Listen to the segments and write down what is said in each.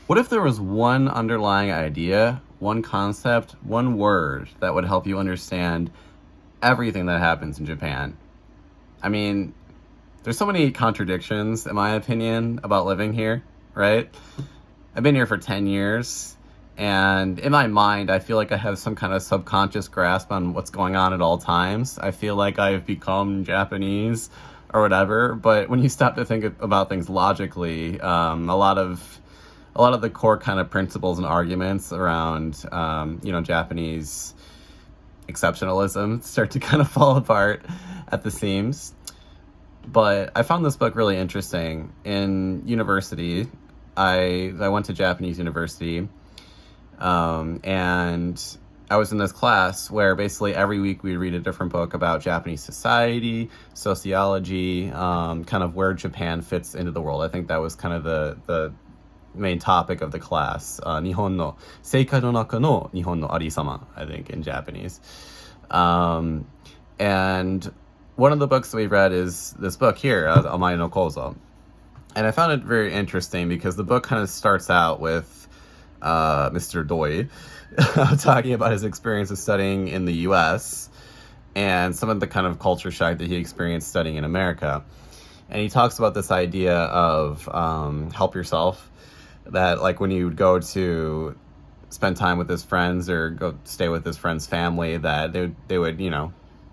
What if there was one underlying idea, one concept, one word that would help you understand everything that happens in Japan? I mean, there's so many contradictions, in my opinion, about living here, right? I've been here for 10 years, and in my mind, I feel like I have some kind of subconscious grasp on what's going on at all times. I feel like I've become Japanese or whatever, but when you stop to think about things logically, a lot of the core kind of principles and arguments around, Japanese exceptionalism start to kind of fall apart at the seams. But I found this book really interesting. In university, I went to Japanese university, and I was in this class where basically every week we read a different book about Japanese society, sociology, kind of where Japan fits into the world. I think that was kind of the main topic of the class. Nihon no Seika no naka no Nihon no arisama, I think, in Japanese. And one of the books that we read is this book here, Amaeru no Kozo. And I found it very interesting because the book kind of starts out with Mr. Doi talking about his experience of studying in the US and some of the kind of culture shock that he experienced studying in America. And he talks about this idea of help yourself, that like when you would go to spend time with his friends or go stay with his friend's family, that they would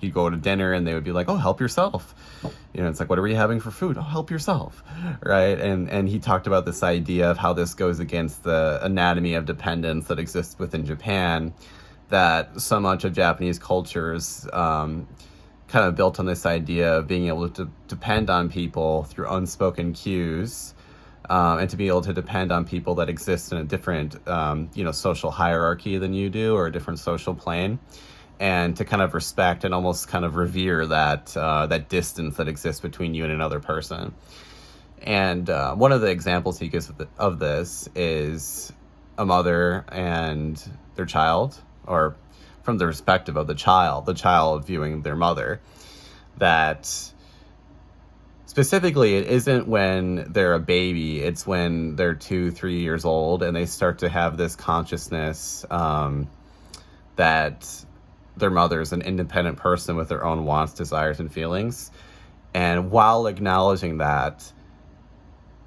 he'd go to dinner and they would be like, oh, help yourself. It's like, what are we having for food? Oh, help yourself, right? And he talked about this idea of how this goes against the anatomy of dependence that exists within Japan, that so much of Japanese culture is kind of built on this idea of being able to depend on people through unspoken cues, and to be able to depend on people that exist in a different, social hierarchy than you do, or a different social plane, and to kind of respect and almost kind of revere that distance that exists between you and another person. And one of the examples he gives of this is a mother and their child, or from the perspective of the child viewing their mother, that specifically, it isn't when they're a baby, it's when they're 2-3 years old and they start to have this consciousness that their mother is an independent person with their own wants, desires, and feelings. And while acknowledging that,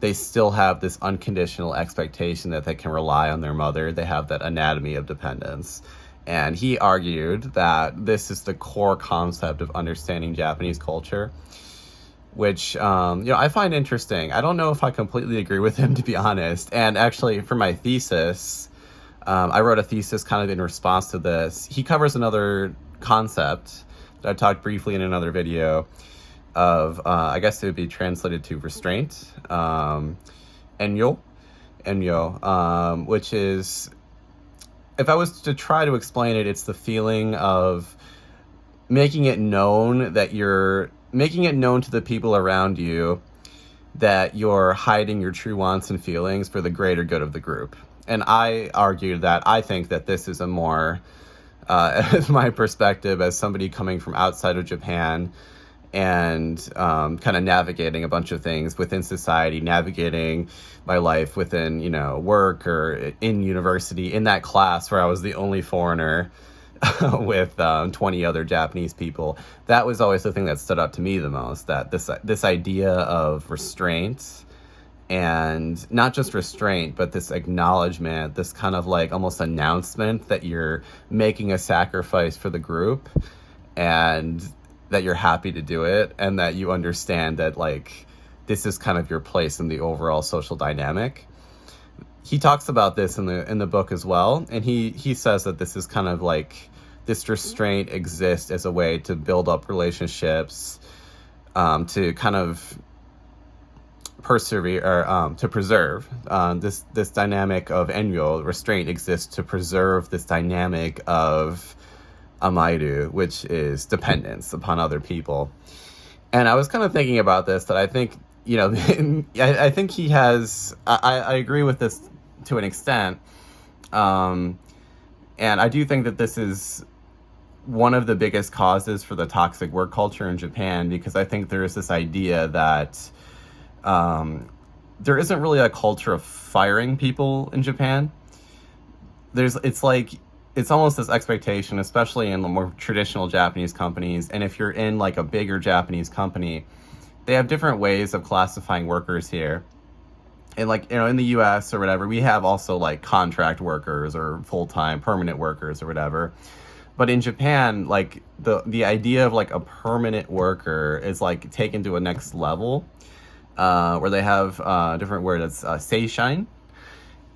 they still have this unconditional expectation that they can rely on their mother. They have that anatomy of dependence. And he argued that this is the core concept of understanding Japanese culture, which, I find interesting. I don't know if I completely agree with him, to be honest. And actually, for my thesis, I wrote a thesis kind of in response to this. He covers another concept that I talked briefly in another video of, I guess it would be translated to restraint, enyo, which is, if I was to try to explain it, it's the feeling of making it known to the people around you that you're hiding your true wants and feelings for the greater good of the group. And I argued that I think that this is a more, my perspective as somebody coming from outside of Japan and kind of navigating a bunch of things within society, navigating my life within, work or in university, in that class where I was the only foreigner with 20 other Japanese people. That was always the thing that stood out to me the most, that this idea of restraint, and not just restraint, but this acknowledgement, this kind of like almost announcement that you're making a sacrifice for the group and that you're happy to do it, and that you understand that like this is kind of your place in the overall social dynamic. He talks about this in the book as well, and he says that this is kind of like this restraint exists as a way to build up relationships, to kind of persevere, or to preserve this dynamic of enyo. Restraint exists to preserve this dynamic of Amaeru, which is dependence upon other people. And I was kind of thinking about this, that I think, I think he has, I agree with this to an extent. And I do think that this is one of the biggest causes for the toxic work culture in Japan, because I think there is this idea that there isn't really a culture of firing people in Japan. It's almost this expectation, especially in the more traditional Japanese companies. And if you're in like a bigger Japanese company, they have different ways of classifying workers here. And like, in the US or whatever, we have also like contract workers or full-time permanent workers or whatever. But in Japan, like the idea of like a permanent worker is like taken to a next level, where they have different word. It's seishin.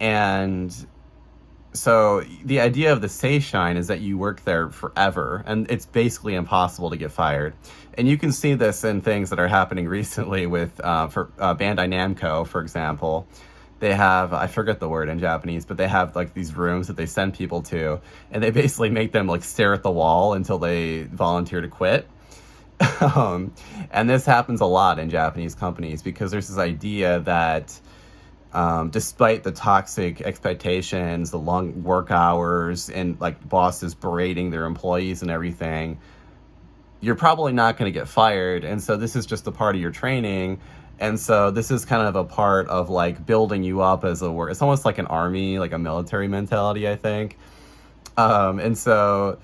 And so the idea of the seishin is that you work there forever, and it's basically impossible to get fired. And you can see this in things that are happening recently with for Bandai Namco, for example. They have, I forget the word in Japanese, but they have like these rooms that they send people to, and they basically make them like stare at the wall until they volunteer to quit. And this happens a lot in Japanese companies because there's this idea that despite the toxic expectations, the long work hours, and like bosses berating their employees and everything, you're probably not going to get fired. And so this is just a part of your training. And so this is kind of a part of like building you up as a work. It's almost like an army, like a military mentality, I think. And so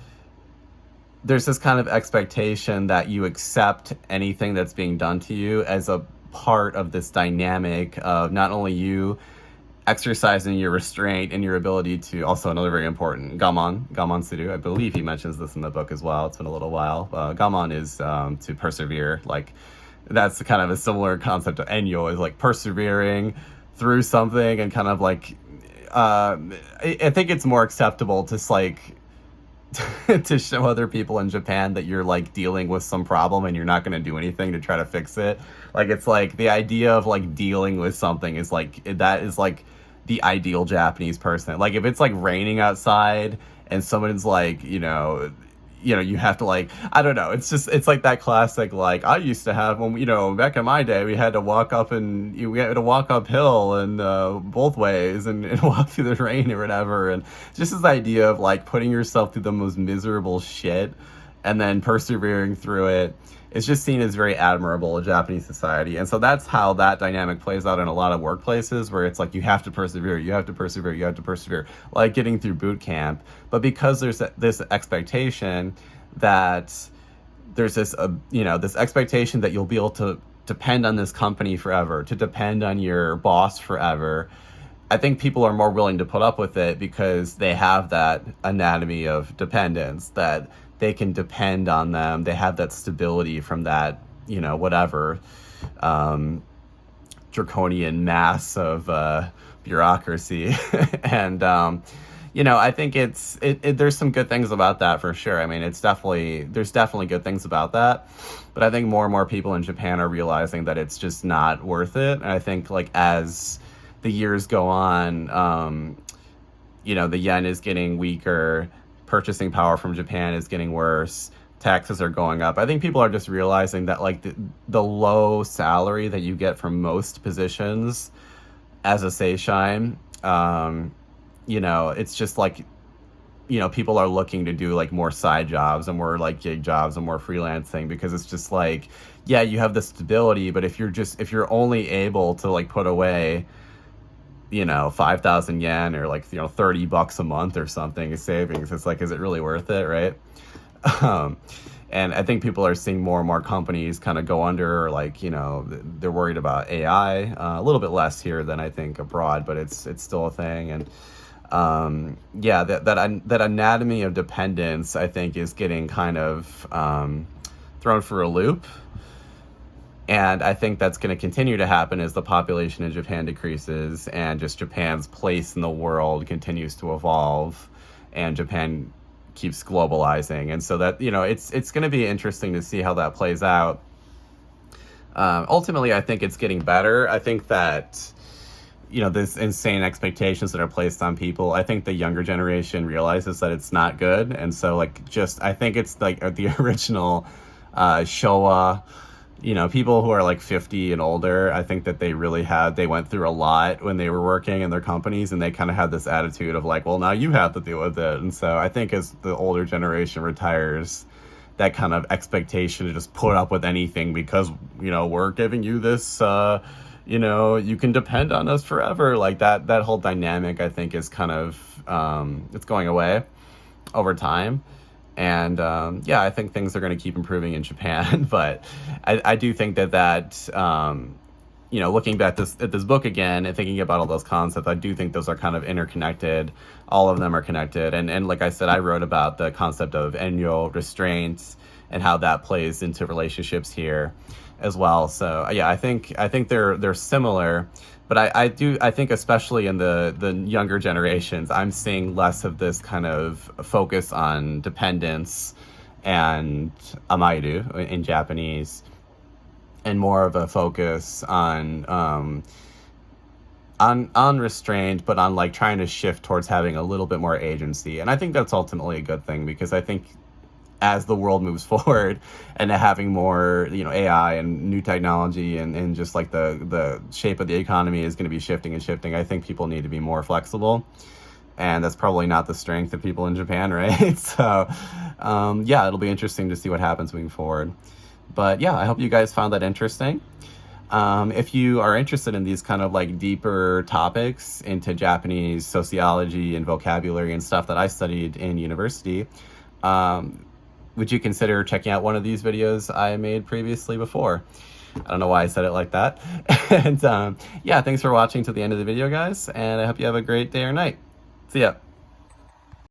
there's this kind of expectation that you accept anything that's being done to you as a part of this dynamic of not only you exercising your restraint and your ability to, also another very important, gaman suru. I believe he mentions this in the book as well. It's been a little while. Gaman is to persevere. Like, that's kind of a similar concept to enyo, is like persevering through something, and kind of like, I think it's more acceptable to like, to show other people in Japan that you're like dealing with some problem and you're not going to do anything to try to fix it. Like, it's like the idea of like dealing with something is like, that is like the ideal Japanese person. Like, if it's like raining outside and someone's like, you have to like, I don't know. It's just, it's like that classic, like I used to have when, back in my day, we had to walk uphill and both ways and walk through the rain or whatever. And just this idea of like putting yourself through the most miserable shit and then persevering through it. It's just seen as very admirable in Japanese society. And so that's how that dynamic plays out in a lot of workplaces, where it's like you have to persevere, like getting through boot camp. But because there's this expectation that there's this, this expectation that you'll be able to depend on this company forever, to depend on your boss forever, I think people are more willing to put up with it because they have that anatomy of dependence, that they can depend on them. They have that stability from that, whatever, draconian mass of bureaucracy. And, I think there's some good things about that for sure. I mean, there's definitely good things about that. But I think more and more people in Japan are realizing that it's just not worth it. And I think like as the years go on, the yen is getting weaker. Purchasing power from Japan is getting worse. Taxes are going up. I think people are just realizing that like the low salary that you get from most positions as a seishin, it's just like, people are looking to do like more side jobs and more like gig jobs and more freelancing, because it's just like, yeah, you have the stability, but if you're only able to like put away 5,000 yen or like, $30 a month or something as savings, it's like, is it really worth it, right? And I think people are seeing more and more companies kind of go under, or like, they're worried about AI, a little bit less here than I think abroad, but it's still a thing. And that anatomy of dependence, I think, is getting kind of thrown for a loop. And I think that's going to continue to happen as the population in Japan decreases and just Japan's place in the world continues to evolve and Japan keeps globalizing. And so that, it's going to be interesting to see how that plays out. Ultimately, I think it's getting better. I think that, this insane expectations that are placed on people, I think the younger generation realizes that it's not good. And so I think it's like the original Showa, people who are like 50 and older, I think that they went through a lot when they were working in their companies, and they kind of had this attitude of like, well, now you have to deal with it. And so I think as the older generation retires, that kind of expectation to just put up with anything because, we're giving you this, you know, you can depend on us forever. Like that whole dynamic, I think, is kind of, it's going away over time. And yeah, I think things are going to keep improving in Japan. But I do think that you know, looking back at this book again and thinking about all those concepts, I do think those are kind of interconnected. All of them are connected. And like I said, I wrote about the concept of enyo, restraints, and how that plays into relationships here as well. So yeah, I think they're similar. But I think especially in the younger generations, I'm seeing less of this kind of focus on dependence and Amaeru in Japanese, and more of a focus on restraint, but on like trying to shift towards having a little bit more agency. And I think that's ultimately a good thing, because I think as the world moves forward and having more, you know, AI and new technology, and just like the shape of the economy is going to be shifting and shifting, I think people need to be more flexible. And that's probably not the strength of people in Japan, right? So yeah, it'll be interesting to see what happens moving forward. But yeah, I hope you guys found that interesting. If you are interested in these kind of like deeper topics into Japanese sociology and vocabulary and stuff that I studied in university, would you consider checking out one of these videos I made previously before? I don't know why I said it like that. And yeah, thanks for watching to the end of the video, guys, and I hope you have a great day or night. See ya.